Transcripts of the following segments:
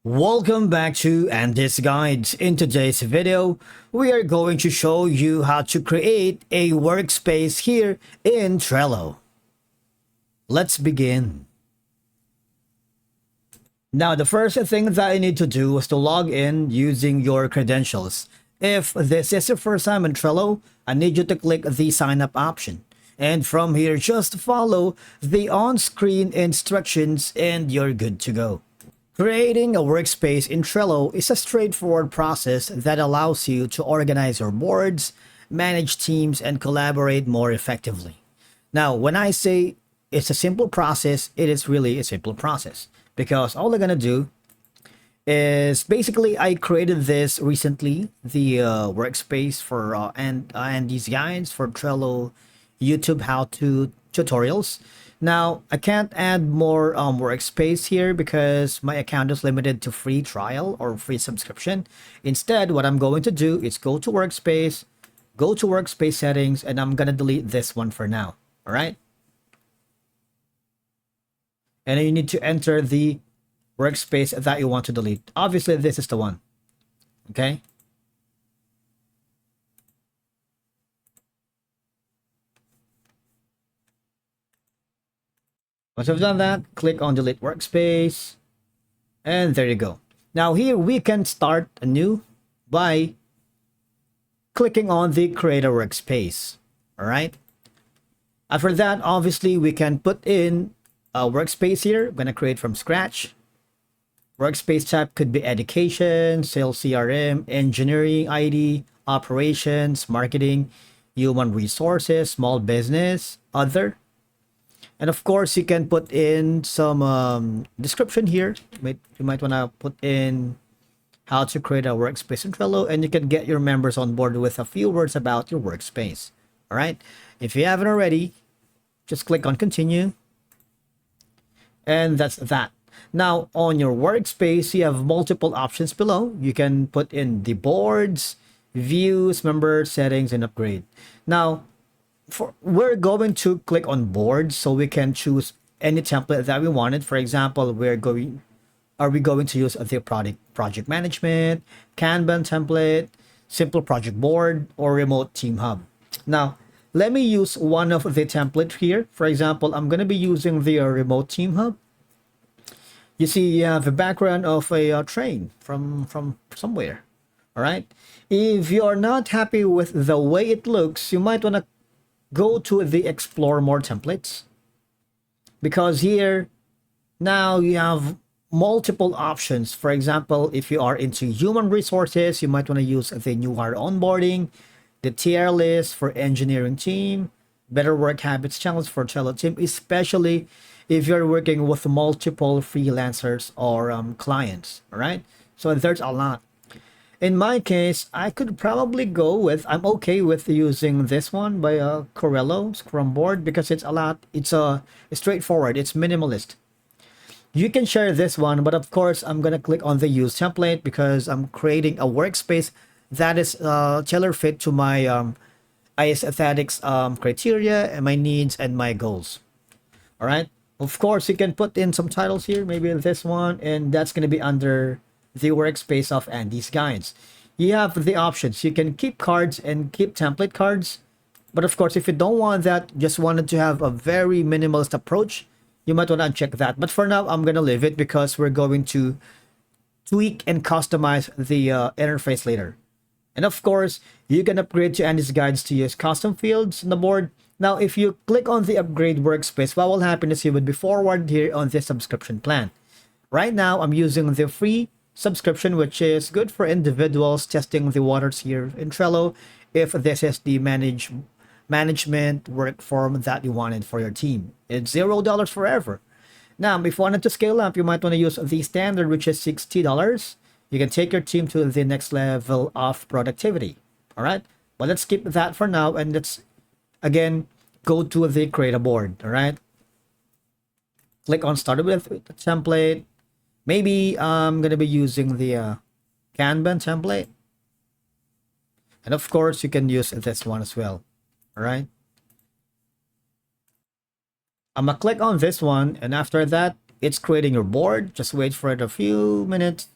Welcome back to Andy's Guides. In today's video, we are going to show you how to create a workspace here in Trello. Let's begin. Now, the first thing that you need to do is to log in using your credentials. If this is your first time in Trello, I need you to click the sign up option. And from here, just follow the on-screen instructions and you're good to go. Creating a workspace in Trello is a straightforward process that allows you to organize your boards, manage teams, and collaborate more effectively. Now, when I say it's a simple process, it is really a simple process because all I'm going to do is basically I created this recently, the workspace for and these guides for Trello YouTube how-to tutorials. Now, I can't add more workspace here because my account is limited to free trial or free subscription. Instead, what I'm going to do is go to workspace settings, and I'm going to delete this one for now. All right. And then you need to enter the workspace that you want to delete. Obviously, this is the one. Okay. Once you've done that, click on delete workspace, and there you go. Now here we can start anew by clicking on the create a workspace. All right. After that, obviously we can put in a workspace here. I'm going to create from scratch. Workspace type could be education, sales CRM, engineering ID, operations, marketing, human resources, small business, other. And of course, you can put in some description here. You might want to put in how to create a workspace in Trello, and you can get your members on board with a few words about your workspace. All right. If you haven't already, just click on continue. And that's that. Now, on your workspace, you have multiple options below. You can put in the boards, views, members, settings, and upgrade. Now, we're going to click on boards so we can choose any template that we wanted. For example, are we going to use the project management, Kanban template, simple project board, or remote team hub. Now, let me use one of the template here. For example, I'm going to be using the remote team hub. You see, you have the background of a train from somewhere. All right. If you're not happy with the way it looks, you might want to go to the explore more templates, because here now you have multiple options. For example, if you are into human resources, you might want to use the new hire onboarding, the tier list for engineering team, better work habits challenge for Trello team, especially if you're working with multiple freelancers or clients. All right, so there's a lot. In my case, I could probably go with, I'm okay with using this one by Trello Scrum Board because it's straightforward, it's minimalist. You can share this one, but of course, I'm going to click on the use template because I'm creating a workspace that is tailor fit to my aesthetics criteria and my needs and my goals. All right. Of course, you can put in some titles here, maybe this one, and that's going to be under the workspace of Andy's Guides. You have the options. You can keep cards and keep template cards. But of course, if you don't want that, just wanted to have a very minimalist approach, you might want to uncheck that. But for now, I'm going to leave it because we're going to tweak and customize the interface later. And of course, you can upgrade to Andy's Guides to use custom fields on the board. Now, if you click on the upgrade workspace, what will happen is you would be forwarded here on this subscription plan. Right now, I'm using the free subscription, which is good for individuals testing the waters here in Trello if this is the management work form that you wanted for your team. It's $0 forever. Now, if you wanted to scale up, you might want to use the standard, which is $60. You can take your team to the next level of productivity. All right, but let's skip that for now, and let's again go to the create a board. All right, click on start with template. Maybe I'm going to be using the Kanban template. And of course, you can use this one as well. All right. I'm going to click on this one. And after that, it's creating your board. Just wait for it a few minutes.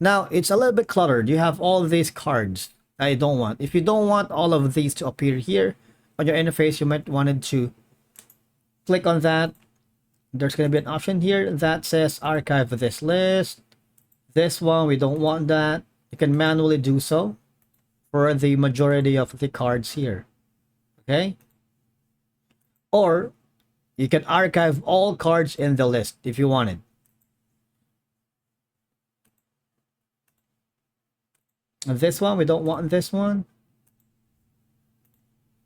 Now it's a little bit cluttered. You have all these cards I don't want. If you don't want all of these to appear here on your interface, you might wanted to click on that. There's going to be an option here that says archive this list. This one, we don't want that. You can manually do so for the majority of the cards here. Okay? Or you can archive all cards in the list if you wanted. And this one, we don't want this one.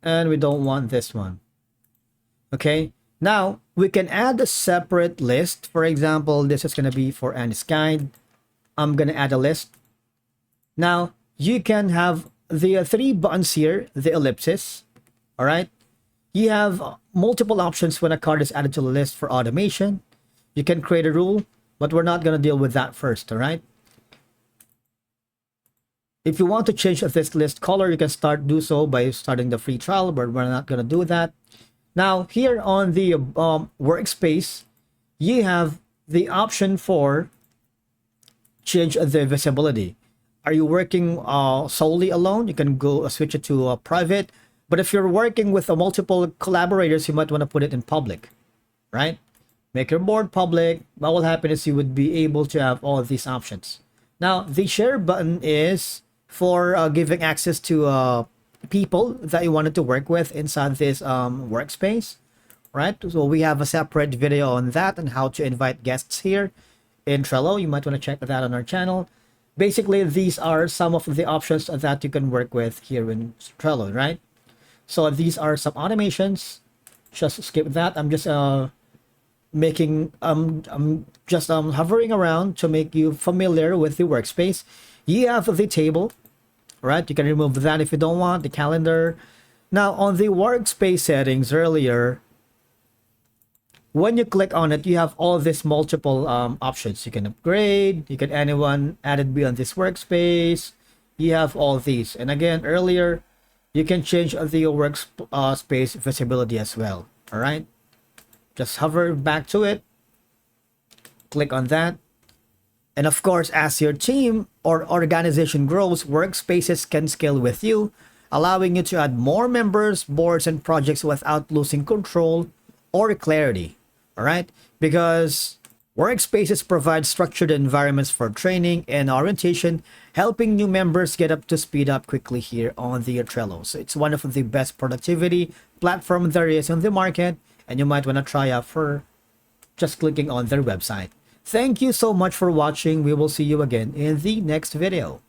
And we don't want this one. Okay? Now, we can add a separate list. For example, this is going to be for Annie's Guide. I'm going to add a list. Now, you can have the three buttons here, the ellipsis. All right? You have multiple options when a card is added to the list for automation. You can create a rule, but we're not going to deal with that first, all right? If you want to change this list color, you can do so by starting the free trial, but we're not going to do that. Now, here on the workspace, you have the option for change the visibility. Are you working solely alone? You can go switch it to private. But if you're working with multiple collaborators, you might want to put it in public, right? Make your board public. What will happen is you would be able to have all of these options. Now, the share button is for giving access to people that you wanted to work with inside this workspace, right? So we have a separate video on that and how to invite guests here in Trello. You might want to check that on our channel. Basically, these are some of the options that you can work with here in Trello, right? So these are some automations. Just skip that. I'm just I'm just hovering around to make you familiar with the workspace. You have the table, right? You can remove that if you don't want the calendar. Now on the workspace settings earlier, when you click on it, you have all these multiple options. You can upgrade. You can anyone added beyond this workspace. You have all these. And again, earlier, you can change the workspace visibility as well. All right. Just hover back to it. Click on that. And of course, as your team or organization grows, workspaces can scale with you, allowing you to add more members, boards, and projects without losing control or clarity. All right. Because workspaces provide structured environments for training and orientation, helping new members get up to speed up quickly here on the Trello. So it's one of the best productivity platform there is on the market, and you might want to try out for just clicking on their website. Thank you so much for watching. We will see you again in the next video.